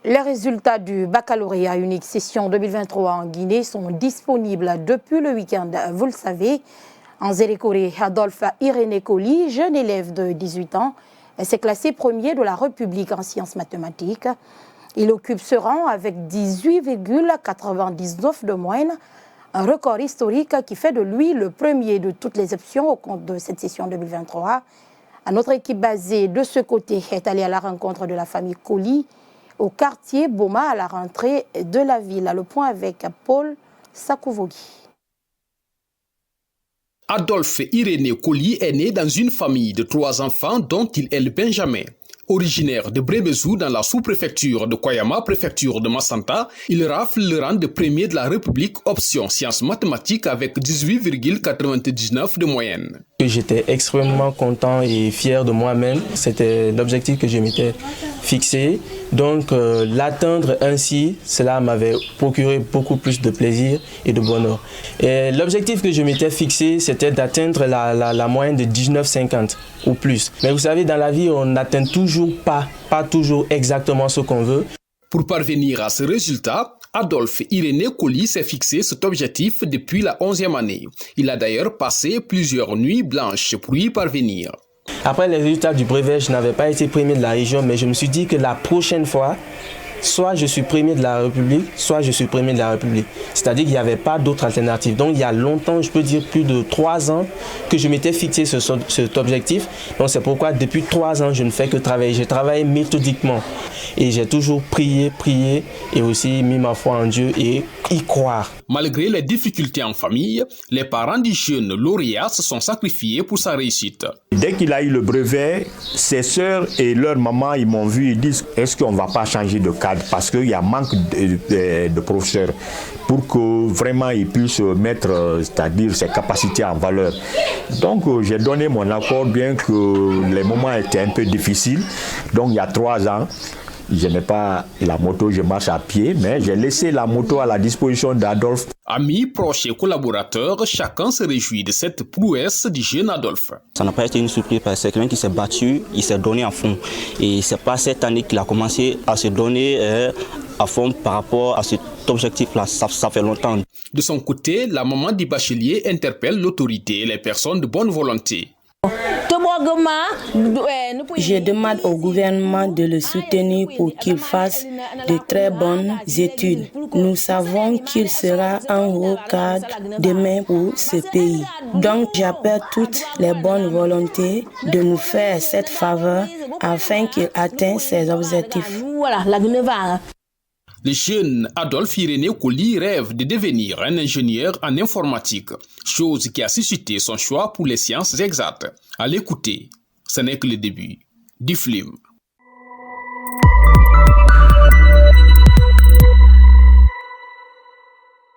Les résultats du baccalauréat unique session 2023 en Guinée sont disponibles depuis le week-end. Vous le savez, en Zélékoré, Adolphe Irénée Coly, jeune élève de 18 ans, s'est classé premier de la République en sciences mathématiques. Il occupe ce rang avec 18,99 de moyenne, un record historique qui fait de lui le premier de toutes les options au compte de cette session 2023. Notre équipe basée de ce côté est allée à la rencontre de la famille Coly au quartier Boma à la rentrée de la ville. Le point avec Paul Sakouvogui. Adolphe Irénée Coly est né dans une famille de 3 enfants dont il est le benjamin. Originaire de Brébezou dans la sous-préfecture de Koyama, préfecture de Massanta, il rafle le rang de premier de la République option sciences mathématiques avec 18,99 de moyenne. J'étais extrêmement content et fier de moi-même. C'était l'objectif que je m'étais fixé. Donc l'atteindre ainsi, cela m'avait procuré beaucoup plus de plaisir et de bonheur. Et l'objectif que je m'étais fixé, c'était d'atteindre la moyenne de 19,50 ou plus. Mais vous savez, dans la vie, on n'atteint toujours pas toujours exactement ce qu'on veut. Pour parvenir à ce résultat, Adolphe Irénée Coly s'est fixé cet objectif depuis la 11e année. Il a d'ailleurs passé plusieurs nuits blanches pour y parvenir. Après les résultats du brevet, je n'avais pas été premier de la région, mais je me suis dit que la prochaine fois, soit je suis premier de la République, soit je suis premier de la République. C'est-à-dire qu'il n'y avait pas d'autre alternative. Donc il y a longtemps, je peux dire plus de 3 ans, que je m'étais fixé cet objectif. Donc c'est pourquoi depuis 3 ans, je ne fais que travailler. J'ai travaillé méthodiquement et j'ai toujours prié et aussi mis ma foi en Dieu et y croire. Malgré les difficultés en famille, les parents du jeune lauréat se sont sacrifiés pour sa réussite. Dès qu'il a eu le brevet, ses sœurs et leur maman, ils m'ont vu, ils disent est-ce qu'on ne va pas changer de cadre parce qu'il y a manque de professeurs pour que vraiment ils puissent mettre, c'est-à-dire ses capacités en valeur. Donc j'ai donné mon accord bien que les moments étaient un peu difficiles. Donc il y a 3 ans, je n'ai pas la moto, je marche à pied, mais j'ai laissé la moto à la disposition d'Adolphe. Amis, proches et collaborateurs, chacun se réjouit de cette prouesse du jeune Adolphe. Ça n'a pas été une surprise parce que c'est quelqu'un qui s'est battu, il s'est donné à fond. Et c'est pas cette année qu'il a commencé à se donner à fond par rapport à cet objectif-là. Ça fait longtemps. De son côté, la maman du bachelier interpelle l'autorité et les personnes de bonne volonté. Je demande au gouvernement de le soutenir pour qu'il fasse de très bonnes études. Nous savons qu'il sera un haut cadre demain pour ce pays. Donc j'appelle toutes les bonnes volontés de nous faire cette faveur afin qu'il atteigne ses objectifs. Le jeune Adolphe Irénée Coly rêve de devenir un ingénieur en informatique, chose qui a suscité son choix pour les sciences exactes. À l'écouter, ce n'est que le début du film.